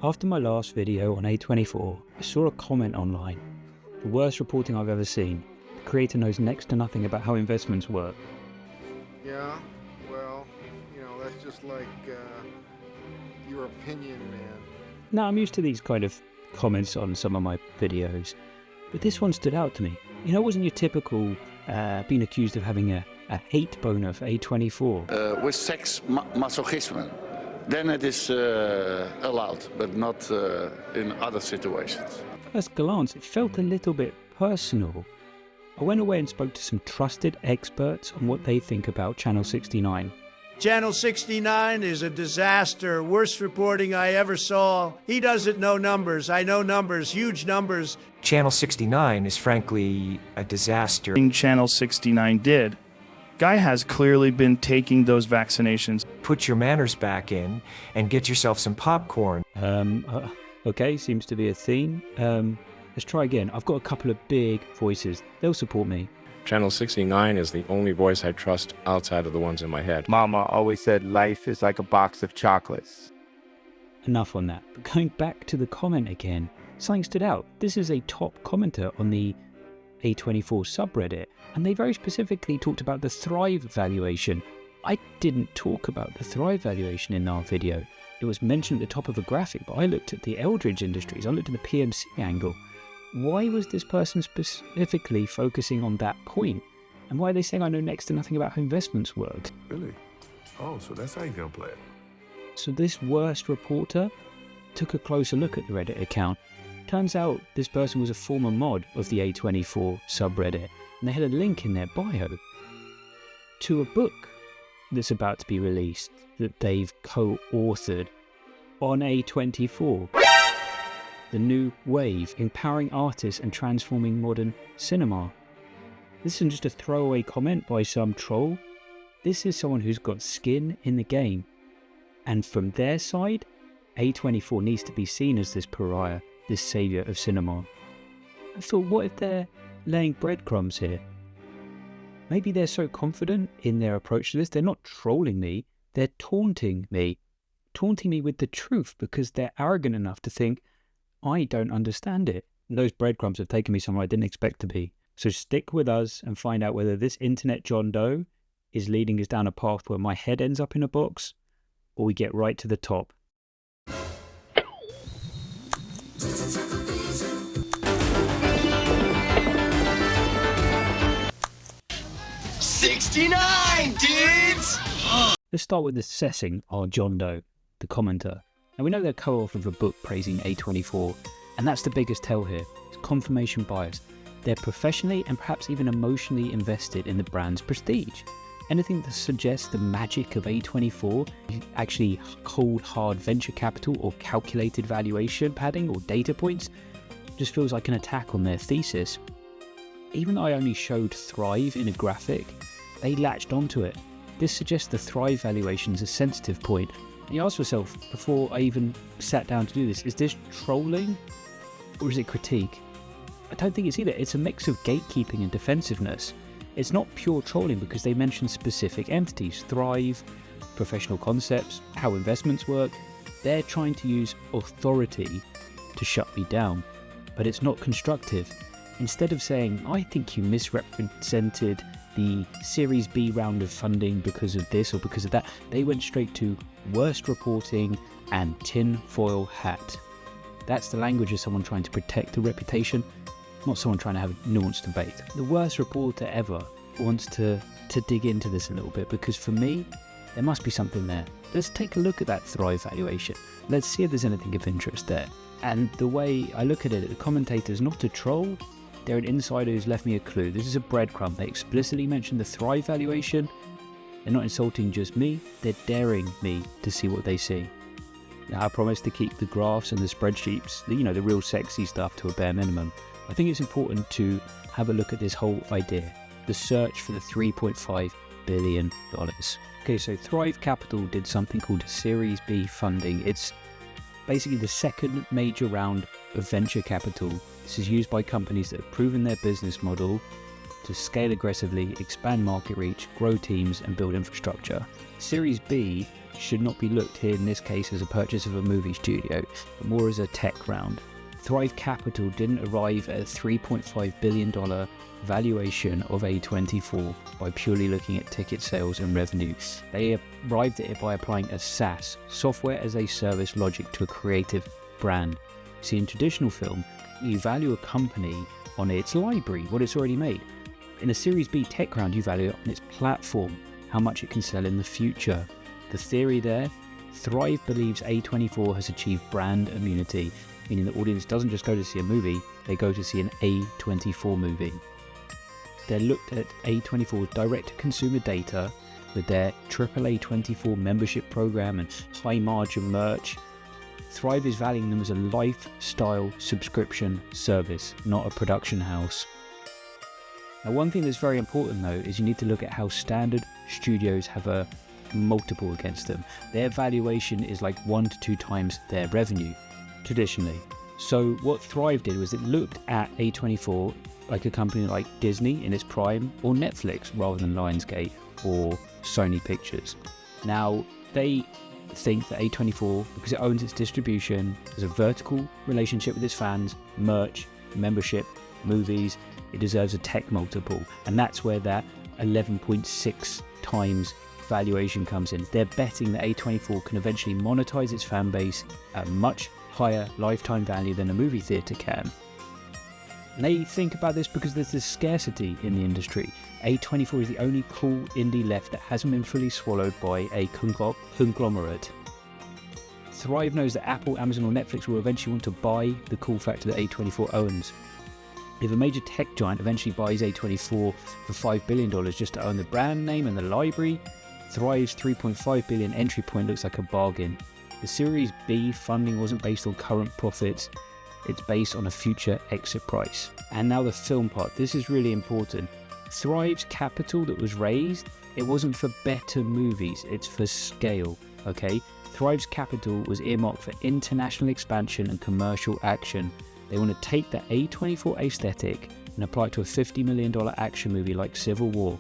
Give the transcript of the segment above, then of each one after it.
After my last video on A24, I saw a comment online. The worst reporting I've ever seen. The creator knows next to nothing about how investments work. Yeah, well, that's just like your opinion, man. Now, I'm used to these kind of comments on some of my videos, but this one stood out to me. It wasn't your typical being accused of having a hate boner for A24. With sex masochism, then it is allowed, but not in other situations. At first glance, it felt a little bit personal. I went away and spoke to some trusted experts on what they think about Channel 69. Channel 69 is a disaster. Worst reporting I ever saw. He doesn't know numbers. I know numbers, huge numbers. Channel 69 is frankly a disaster. Channel 69 did. Guy has clearly been taking those vaccinations. Put your manners back in and get yourself some popcorn. Okay, seems to be a theme. Let's try again. I've got a couple of big voices. They'll support me. Channel 69 is the only voice I trust outside of the ones in my head. Mama always said life is like a box of chocolates. Enough on that. But going back to the comment again, something stood out. This is a top commenter on the A24 subreddit, and they very specifically talked about the Thrive valuation. I didn't talk about the Thrive valuation in our video. It was mentioned at the top of a graphic, but I looked at the Eldridge Industries, I looked at the PMC angle. Why was this person specifically focusing on that point? And why are they saying I know next to nothing about how investments work? Really? Oh, so that's how you're gonna play it. So this worst reporter took a closer look at the Reddit account. Turns out this person was a former mod of the A24 subreddit, and they had a link in their bio to a book that's about to be released that they've co-authored on A24. The New Wave, Empowering Artists and Transforming Modern Cinema. This isn't just a throwaway comment by some troll. This is someone who's got skin in the game. And from their side, A24 needs to be seen as this pariah, this saviour of cinema. I thought, what if they're laying breadcrumbs here? Maybe they're so confident in their approach to this, they're not trolling me, they're taunting me with the truth because they're arrogant enough to think, I don't understand it. And those breadcrumbs have taken me somewhere I didn't expect to be. So stick with us and find out whether this internet John Doe is leading us down a path where my head ends up in a box, or we get right to the top. '69, dudes! Let's start with assessing our John Doe, the commenter. Now we know they're co-author of a book praising A24, and that's the biggest tell here. It's confirmation bias. They're professionally and perhaps even emotionally invested in the brand's prestige. Anything that suggests the magic of A24, actually cold hard venture capital or calculated valuation padding or data points, just feels like an attack on their thesis. Even though I only showed Thrive in a graphic, they latched onto it. This suggests the Thrive valuation is a sensitive point. And you ask yourself, before I even sat down to do this, is this trolling or is it critique? I don't think it's either. It's a mix of gatekeeping and defensiveness. It's not pure trolling because they mention specific entities, Thrive, professional concepts, how investments work. They're trying to use authority to shut me down, but it's not constructive. Instead of saying, I think you misrepresented the Series B round of funding because of this or because of that, they went straight to worst reporting and tinfoil hat. That's the language of someone trying to protect a reputation, not someone trying to have a nuanced debate. The worst reporter ever wants to dig into this a little bit because for me, there must be something there. Let's take a look at that Thrive valuation. Let's see if there's anything of interest there. And the way I look at it, the commentator's not a troll, they're an insider who's left me a clue. This is a breadcrumb. They explicitly mentioned the Thrive valuation. They're not insulting just me, they're daring me to see what they see. Now I promise to keep the graphs and the spreadsheets, the real sexy stuff to a bare minimum. I think it's important to have a look at this whole idea, the search for the $3.5 billion. Okay, so Thrive Capital did something called Series B funding. It's basically the second major round of venture capital. This is used by companies that have proven their business model to scale aggressively, expand market reach, grow teams, and build infrastructure. Series B should not be looked here in this case as a purchase of a movie studio, but more as a tech round. Thrive Capital didn't arrive at a $3.5 billion valuation of A24 by purely looking at ticket sales and revenue. They arrived at it by applying a SaaS, software as a service logic, to a creative brand. See, in traditional film, you value a company on its library, what it's already made. In a Series B tech round, you value it on its platform, how much it can sell in the future. The theory there, Thrive believes A24 has achieved brand immunity, meaning the audience doesn't just go to see a movie, they go to see an A24 movie. They looked at A24's direct-to-consumer data with their AAA24 membership program and high-margin merch. Thrive is valuing them as a lifestyle subscription service, not a production house. Now, one thing that's very important though is you need to look at how standard studios have a multiple against them. Their valuation is like 1 to 2 times their revenue, traditionally. So what Thrive did was it looked at A24 like a company like Disney in its prime, or Netflix rather than Lionsgate or Sony Pictures. Now, they think that A24, because it owns its distribution, has a vertical relationship with its fans, merch, membership, movies, it deserves a tech multiple, and that's where that 11.6 times valuation comes in. They're betting that A24 can eventually monetize its fan base at a much higher lifetime value than a movie theatre can. And they think about this because there's this scarcity in the industry. A24 is the only cool indie left that hasn't been fully swallowed by a conglomerate. Thrive knows that Apple, Amazon or Netflix will eventually want to buy the cool factor that A24 owns. If a major tech giant eventually buys A24 for $5 billion just to own the brand name and the library, Thrive's $3.5 billion entry point looks like a bargain. The Series B funding wasn't based on current profits, it's based on a future exit price. And now the film part, this is really important. Thrive's capital that was raised, it wasn't for better movies, it's for scale, okay? Thrive's capital was earmarked for international expansion and commercial action. They want to take the A24 aesthetic and apply it to a $50 million action movie like Civil War.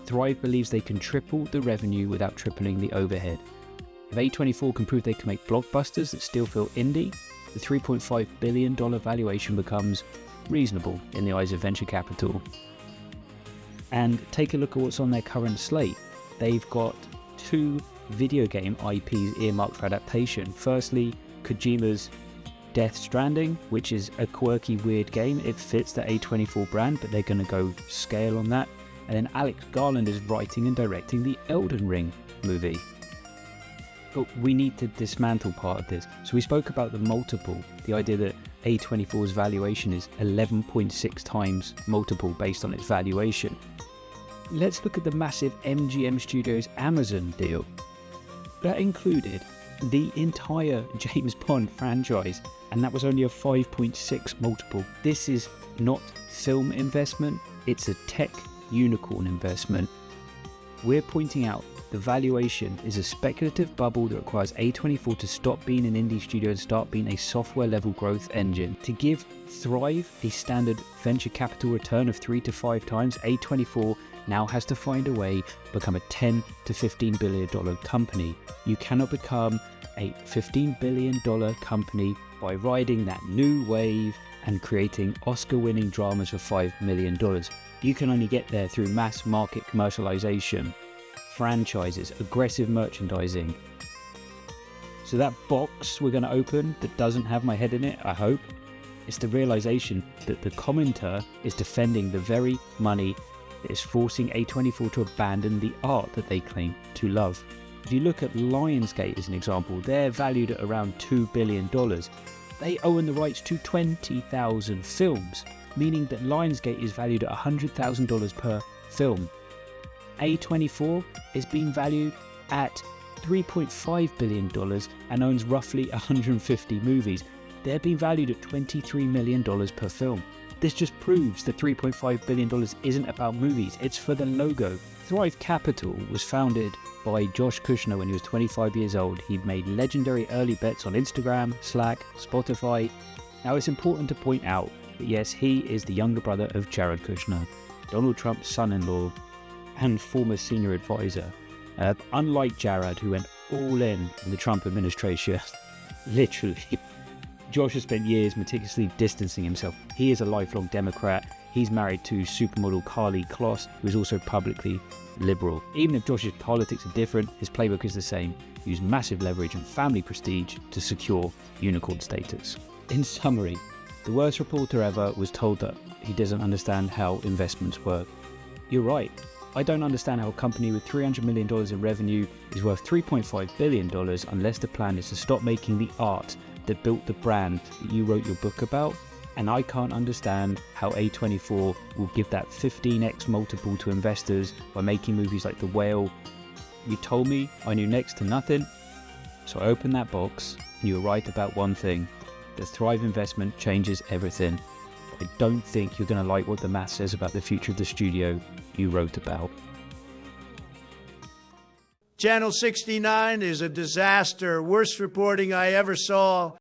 Thrive believes they can triple the revenue without tripling the overhead. If A24 can prove they can make blockbusters that still feel indie, the $3.5 billion valuation becomes reasonable in the eyes of venture capital. And take a look at what's on their current slate. They've got 2 video game IPs earmarked for adaptation. Firstly, Kojima's Death Stranding, which is a quirky, weird game. It fits the A24 brand, but they're going to go scale on that. And then Alex Garland is writing and directing the Elden Ring movie. But we need to dismantle part of this. So we spoke about the multiple, the idea that A24's valuation is 11.6 times multiple based on its valuation. Let's look at the massive MGM Studios Amazon deal. That included the entire James Bond franchise, and that was only a 5.6 multiple. This is not film investment, it's a tech unicorn investment. We're pointing out the valuation is a speculative bubble that requires A24 to stop being an indie studio and start being a software level growth engine. To give Thrive a standard venture capital return of 3 to 5 times, A24 now has to find a way to become a $10 to $15 billion company. You cannot become a $15 billion company by riding that new wave and creating Oscar-winning dramas for $5 million. You can only get there through mass market commercialization, franchises, aggressive merchandising. So that box we're going to open that doesn't have my head in it, I hope, it's the realization that the commenter is defending the very money that is forcing A24 to abandon the art that they claim to love. If you look at Lionsgate as an example, they're valued at around $2 billion. They own the rights to 20,000 films, meaning that Lionsgate is valued at $100,000 per film. A24 is being valued at $3.5 billion and owns roughly 150 movies. They're being valued at $23 million per film. This just proves that $3.5 billion isn't about movies, it's for the logo. Thrive Capital was founded by Josh Kushner when he was 25 years old. He made legendary early bets on Instagram, Slack, Spotify. Now it's important to point out that yes, he is the younger brother of Jared Kushner, Donald Trump's son-in-law and former senior advisor. Unlike Jared, who went all in the Trump administration. Literally. Josh has spent years meticulously distancing himself. He is a lifelong Democrat. He's married to supermodel Carly Kloss, who is also publicly liberal. Even if Josh's politics are different, his playbook is the same. Use massive leverage and family prestige to secure unicorn status. In summary, the worst reporter ever was told that he doesn't understand how investments work. You're right. I don't understand how a company with $300 million in revenue is worth $3.5 billion unless the plan is to stop making the art that built the brand that you wrote your book about. And I can't understand how A24 will give that 15x multiple to investors by making movies like The Whale. You told me I knew next to nothing, so I opened that box and you were right about one thing. The Thrive investment changes everything. I don't think you're going to like what the math says about the future of the studio you wrote about. Channel 69 is a disaster. Worst reporting I ever saw.